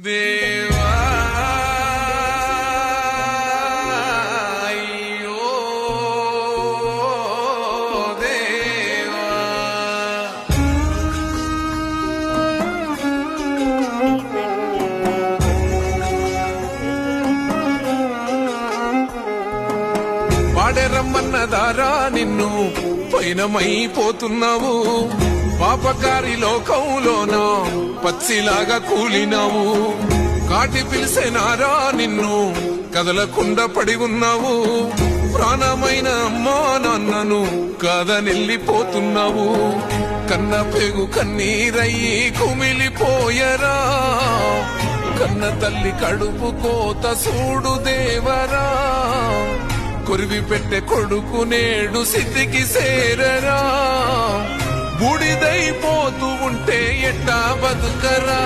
దేవా అయ్యో దేవా వాడెరమ్మన్నదారా నిన్ను పైనమైపోతున్నావు పాపకారి లోకంలోన పచ్చిలాగా కూలినావు కాటి పిలిసేనారా నిన్ను కదలకుండా పడి ఉన్నావు ప్రాణమైన అమ్మా నాన్నను కాదనెళ్ళిపోతున్నావు కన్న పేగు కన్నీరయ్యి కుమిలిపోయరా కన్న తల్లి కడుపు కోత చూడు దేవరా కొరివి పెట్టే కొడుకు నేడు స్థితికి సేరరా బూడిదైపోతూ ఉంటే ఎట్టా బతుకరా